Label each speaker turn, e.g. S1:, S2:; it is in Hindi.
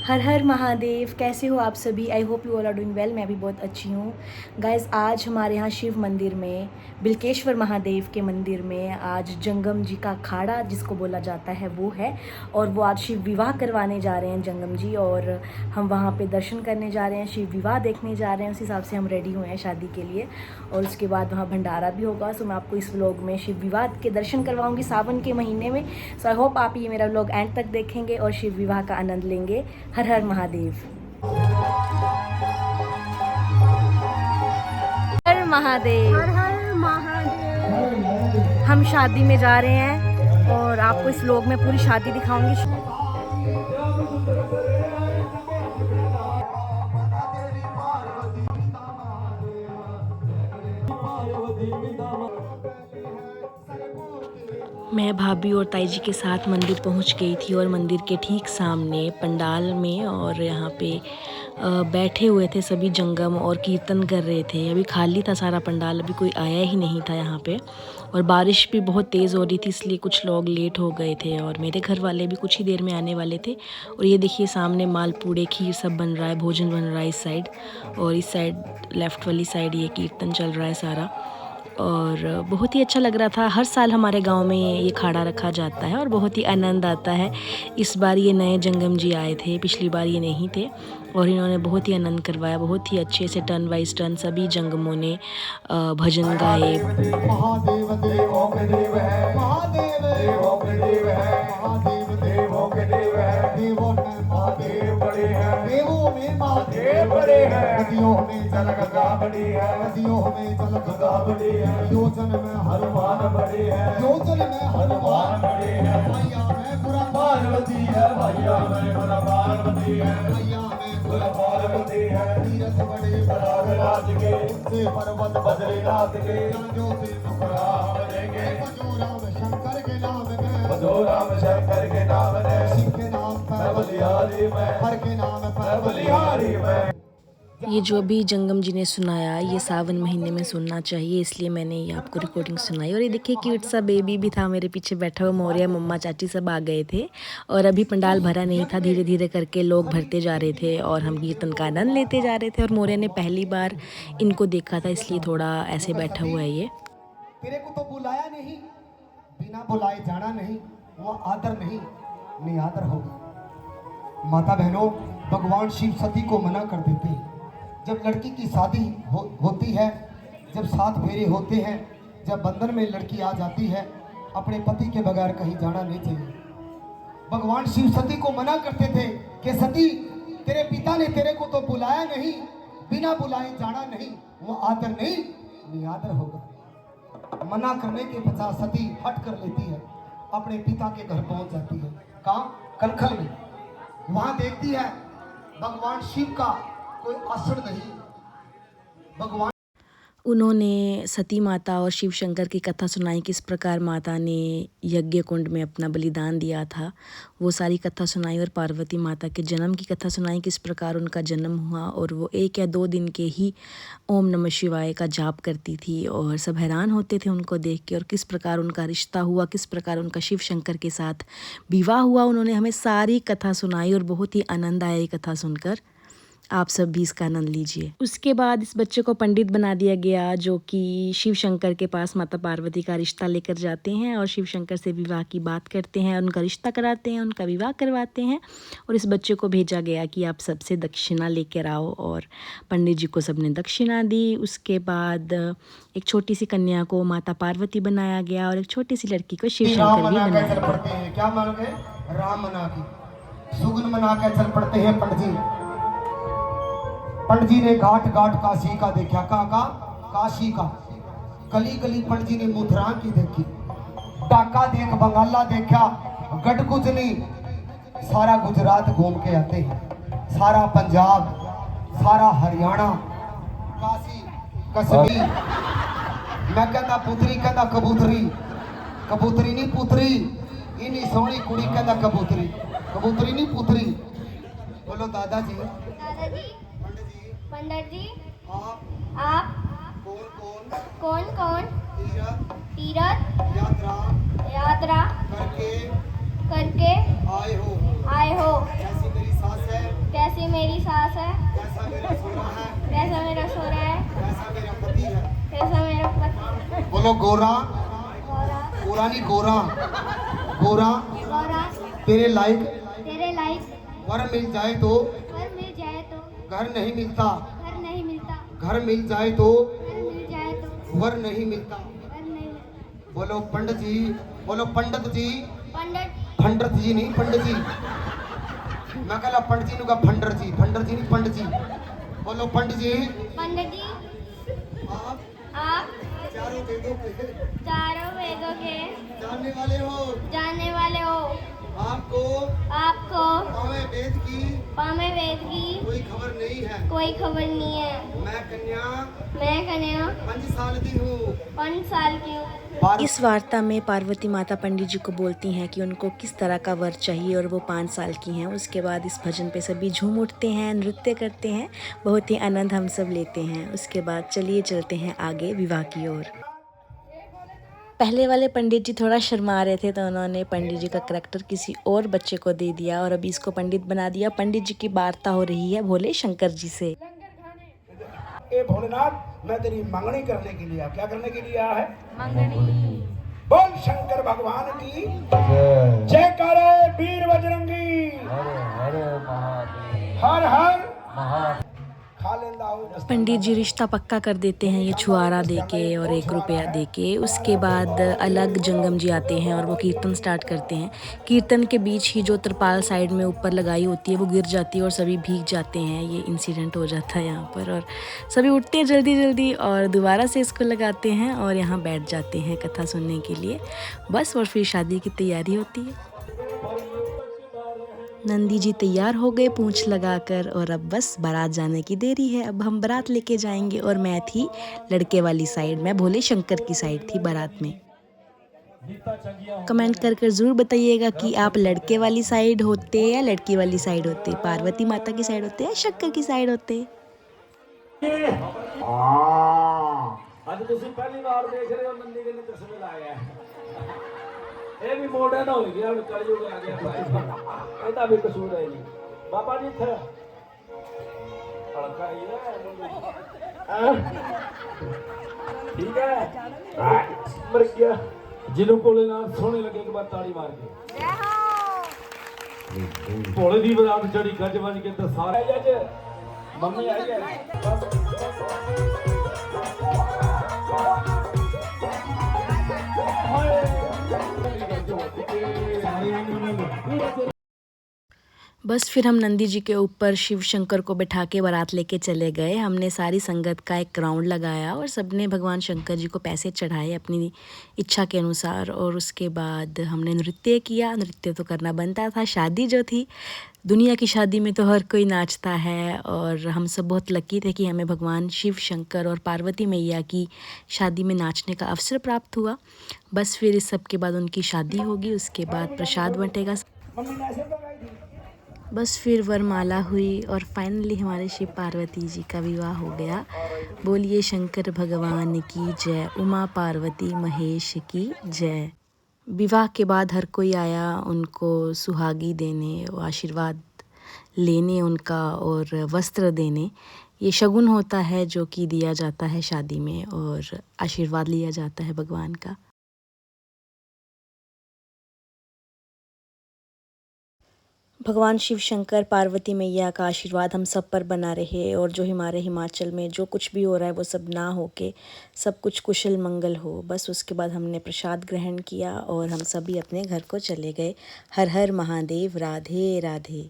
S1: हर हर महादेव। कैसे हो आप सभी? I hope you all are doing well. मैं भी बहुत अच्छी हूँ। गाइज़, आज हमारे यहाँ शिव मंदिर में, बिलकेश्वर महादेव के मंदिर में आज जंगम जी का अखाड़ा जिसको बोला जाता है वो है, और वो आज शिव विवाह करवाने जा रहे हैं जंगम जी, और हम वहाँ पे दर्शन करने जा रहे हैं, शिव विवाह देखने जा रहे हैं। उस हिसाब से हम रेडी हुए हैं शादी के लिए, और उसके बाद वहाँ भंडारा भी होगा। सो मैं आपको इस व्लॉग में शिव विवाह के दर्शन करवाऊँगी सावन के महीने में। सो आई होप आप ये मेरा व्लॉग एंड तक देखेंगे और शिव विवाह का आनंद लेंगे। हर हर महादेव। हर महादेव।
S2: हर हर महादेव।
S1: हम शादी में जा रहे हैं और आपको इस व्लॉग में पूरी शादी दिखाऊंगी। मैं भाभी और ताई जी के साथ मंदिर पहुंच गई थी, और मंदिर के ठीक सामने पंडाल में और यहाँ पे बैठे हुए थे सभी जंगम और कीर्तन कर रहे थे। अभी खाली था सारा पंडाल, अभी कोई आया ही नहीं था यहाँ पे, और बारिश भी बहुत तेज़ हो रही थी, इसलिए कुछ लोग लेट हो गए थे, और मेरे घर वाले भी कुछ ही देर में आने वाले थे। और ये देखिए सामने मालपूड़े खीर सब बन रहा है, भोजन बन रहा है इस साइड, और इस साइड लेफ़्ट वाली साइड ये कीर्तन चल रहा है सारा, और बहुत ही अच्छा लग रहा था। हर साल हमारे गांव में ये खाड़ा रखा जाता है और बहुत ही आनंद आता है। इस बार ये नए जंगम जी आए थे, पिछली बार ये नहीं थे, और इन्होंने बहुत ही आनंद करवाया। बहुत ही अच्छे से टर्न वाइज टर्न सभी जंगमों ने भजन गाए।
S3: महादेव देवों के देव है, महादेव देवों के देव है, महादेव देवों के देव है, देवों में महादेव बड़े हैं, देवों में महादेव बड़े हैं, नदियों में जल गंगा बड़ी है, नदियों में जल गंगा बड़ी है, योजन में हनुमान बड़े हैं, योजन में हनुमान बड़े हैं, भैया में बुरा पार्वती है, भैया में बुरा पार्वती है, भैया में बुरा पार्वती है, तीरथ बड़े प्रयागराज के, से पर्वत बद्रीनाथ के, जो से मुखराम बनेंगे, भजो राम शंकर के नाम में, भजो राम शंकर के नाम में, शिव के नाम पर बलिहारी में, हर के नाम पर बलिहारी में।
S1: ये जो भी जंगम जी ने सुनाया ये सावन महीने में सुनना चाहिए, इसलिए मैंने ये आपको रिकॉर्डिंग सुनाई। और ये देखिए क्यूट सा बेबी भी था मेरे पीछे बैठा हुआ, मोरिया मम्मा चाची सब आ गए थे, और अभी पंडाल भरा नहीं था, धीरे धीरे करके लोग भरते जा रहे थे और हम कीर्तन का आनंद लेते जा रहे थे। और मोरिया ने पहली बार इनको देखा था, इसलिए थोड़ा ऐसे बैठा हुआ है ये।
S3: तेरे को तो बुलाया नहीं, बिना बुलाए जाना नहीं, वो आदर नहीं, निआदर होगा। माता बहनों, भगवान शिव सती को मना कर देते हैं। जब लड़की की शादी होती है, जब 7 फेरे होते हैं, जब बंधन में लड़की आ जाती है, अपने पति के बगैर कहीं जाना नहीं चाहिए। भगवान शिव सती को मना करते थे कि सती, तेरे पिता ने तेरे को तो बुलाया नहीं, बिना बुलाए जाना नहीं, वो आदर नहीं, निआदर होगा। मना करने के पश्चात सती हट कर लेती है, अपने पिता के घर पहुंच जाती है। कहाँ? कनखल में। वहां देखती है भगवान शिव का कोई असर नहीं। भगवान
S1: उन्होंने सती माता और शिव शंकर की कथा सुनाई, किस प्रकार माता ने यज्ञ कुंड में अपना बलिदान दिया था, वो सारी कथा सुनाई। और पार्वती माता के जन्म की कथा सुनाई, किस प्रकार उनका जन्म हुआ, और वो 1 या 2 दिन के ही ओम नमः शिवाय का जाप करती थी, और सब हैरान होते थे उनको देख के, और किस प्रकार उनका रिश्ता हुआ, किस प्रकार उनका शिव शंकर के साथ विवाह हुआ। उन्होंने हमें सारी कथा सुनाई और बहुत ही आनंद आया ये कथा सुनकर। आप सब भी इसका आनंद लीजिए। उसके बाद इस बच्चे को पंडित बना दिया गया, जो कि शिव शंकर के पास माता पार्वती का रिश्ता लेकर जाते हैं और शिव शंकर से विवाह की बात करते हैं, उनका रिश्ता कराते हैं, उनका विवाह करवाते हैं। और इस बच्चे को भेजा गया कि आप सबसे दक्षिणा लेकर आओ, और पंडित जी को सबने दक्षिणा दी। उसके बाद एक छोटी सी कन्या को माता पार्वती बनाया गया, और एक छोटी सी लड़की को शिव शंकर भी बनाया गया।
S3: क्या मान के? राम मना के, सुगन मना के चल पड़ते हैं पंडित जी। पंडित जी ने घाट घाट काशी का देखा। कहाँ का? काशी का। गली गली पंडित जी ने मथुरा की देखी, ढाका देख, बंगाला देखा, गढ़गुजनी, सारा गुजरात घूम के आते हैं, सारा पंजाब, सारा हरियाणा, काशी, कश्मीर। मैं कहता पुतरी, कहता कबूतरी, कबूतरी नहीं पुतरी, इन्नी सोहनी कुड़ी कहता कबूतरी, कबूतरी नहीं पुतरी। बोलो दादाजी।
S2: दादाजी, पंडित जी,
S3: आप कौन कौन
S2: तीर्थ यात्रा
S3: करके
S2: आए हो।
S3: ऐसी मेरी सास है,
S2: कैसी मेरी सास है,
S3: कैसा मेरा सोना है,
S2: कैसा मेरा सोना है,
S3: कैसा मेरा पति है।
S2: कैसा मेरा पति।
S3: बोलो गोरा,
S2: गौरा
S3: गोरा नहीं गोरा, गोरा
S2: गौरा
S3: तेरे लायक
S2: तेरे लायक
S3: वर मिल जाए तो
S2: घर मिल जाए तो
S3: घर नहीं मिलता,
S2: घर नहीं मिलता,
S3: घर मिल जाए तो
S2: घर मिल जाए तो
S3: वर नहीं मिलता।
S2: घर नहीं मिलता।
S3: बोलो पंडित जी, बोलो पंडित जी,
S2: पंडित
S3: पंडित जी नहीं पंडित जी। मैं कहला पंडित जी नुका फंडर जी, फंडर जी नहीं पंडित जी। बोलो पंडित जी,
S2: पंडित जी
S3: आप
S2: आप
S3: चारों वेदों के
S2: चारों वेदों के
S3: जानने वाले हो।
S2: जानने वाले हो।
S3: आपको
S2: आपको
S3: पावे वेद की
S2: पामे वेद की
S3: कोई खबर नहीं है।
S2: कोई खबर नहीं है। मैं कन्या
S3: 5 साल की हूँ।
S2: 5 साल की हूँ।
S1: इस वार्ता में पार्वती माता पंडित जी को बोलती हैं कि उनको किस तरह का वर चाहिए और वो 5 साल की हैं। उसके बाद इस भजन पे सभी झूम उठते हैं, नृत्य करते हैं, बहुत ही आनंद हम सब लेते हैं। उसके बाद चलिए चलते हैं आगे विवाह की ओर। पहले वाले पंडित जी थोड़ा शर्मा रहे थे तो उन्होंने पंडित जी का करैक्टर किसी और बच्चे को दे दिया और अभी इसको पंडित बना दिया। पंडित जी की वार्ता हो रही है भोले शंकर जी से।
S4: ए भोलेनाथ, मैं तेरी मंगनी करने के लिए, क्या करने के लिए आया है? मंगनी। बोल शंकर भगवान की जयकारे वीर बजरंगी। हर हर खा लेंदा हूँ।
S1: पंडित जी रिश्ता पक्का कर देते हैं ये छुआरा देके और 1 रुपया देके। उसके बाद अलग जंगम जी आते हैं और वो कीर्तन स्टार्ट करते हैं। कीर्तन के बीच ही जो तिरपाल साइड में ऊपर लगाई होती है वो गिर जाती है और सभी भीग जाते हैं। ये इंसिडेंट हो जाता है यहाँ पर और सभी उठते हैं जल्दी जल्दी और दोबारा से इसको लगाते हैं और यहाँ बैठ जाते हैं कथा सुनने के लिए। बस और फिर शादी की तैयारी होती है। नंदी जी तैयार हो गए पूंछ लगाकर और अब बस बारात जाने की देरी है। अब हम बारात लेके जाएंगे और मैं थी लड़के वाली साइड, मैं भोले शंकर की साइड थी बारात में। कमेंट कर ज़रूर बताइएगा कि आप लड़के वाली साइड होते या लड़की वाली साइड होते, पार्वती माता की साइड होते या शंकर की साइड होते।
S4: ਅੱਜ ਤੁਸੀਂ ਪਹਿਲੀ ਵਾਰ ਦੇਖ ਰਹੇ ਹੋ ਨੰਦੀ ਦੇ ਤਸਵੀਰ ਆਇਆ ਇਹ ਵੀ ਮਾਡਰਨ ਹੋ ਗਿਆ ਹੁਣ ਕਲਯੁਗ ਆ ਗਿਆ ਭਾਈ ਇਹਦਾ ਵੀ ਕਸੂਰ ਹੈ ਜੀ ਬਾਬਾ ਜੀ ਇੱਥੇ ਹਲਕਾ ਹੀ ਹੈ ਠੀਕ ਹੈ ਮਰ ਗਿਆ ਜਿਹਨੂੰ ਭੋਲੇਨਾਥ ਸੋਹਣੇ ਲੱਗੇ ਇੱਕ ਵਾਰ ਤਾੜੀ ਮਾਰ ਕੇ ਭੋਲੇ ਦੀ ਬਰਾਤ ਚੜੀ ਗੱਜ ਵੱਜ ਕੇ ਤੇ ਸਾਰੇ ਜੱਜ ਮੰਮੀ ਆਈ ਹੈ
S1: बस फिर हम नंदी जी के ऊपर शिव शंकर को बैठा के बारात लेके चले गए। हमने सारी संगत का एक राउंड लगाया और सबने भगवान शंकर जी को पैसे चढ़ाए अपनी इच्छा के अनुसार और उसके बाद हमने नृत्य किया। नृत्य तो करना बनता था, शादी जो थी दुनिया की शादी में तो हर कोई नाचता है और हम सब बहुत लकी थे कि हमें भगवान शिव शंकर और पार्वती मैया की शादी में नाचने का अवसर प्राप्त हुआ। बस फिर इस सब के बाद उनकी शादी होगी, उसके बाद प्रसाद बंटेगा। बस फिर वरमाला हुई और फाइनली हमारे शिव पार्वती जी का विवाह हो गया। बोलिए शंकर भगवान की जय, उमा पार्वती महेश की जय। विवाह के बाद हर कोई आया उनको सुहागी देने, आशीर्वाद लेने उनका और वस्त्र देने। ये शगुन होता है जो कि दिया जाता है शादी में और आशीर्वाद लिया जाता है भगवान का। भगवान शिव शंकर पार्वती मैया का आशीर्वाद हम सब पर बना रहे और जो हमारे हिमाचल में जो कुछ भी हो रहा है वो सब ना हो के सब कुछ कुशल मंगल हो। बस उसके बाद हमने प्रसाद ग्रहण किया और हम सभी अपने घर को चले गए। हर हर महादेव, राधे राधे।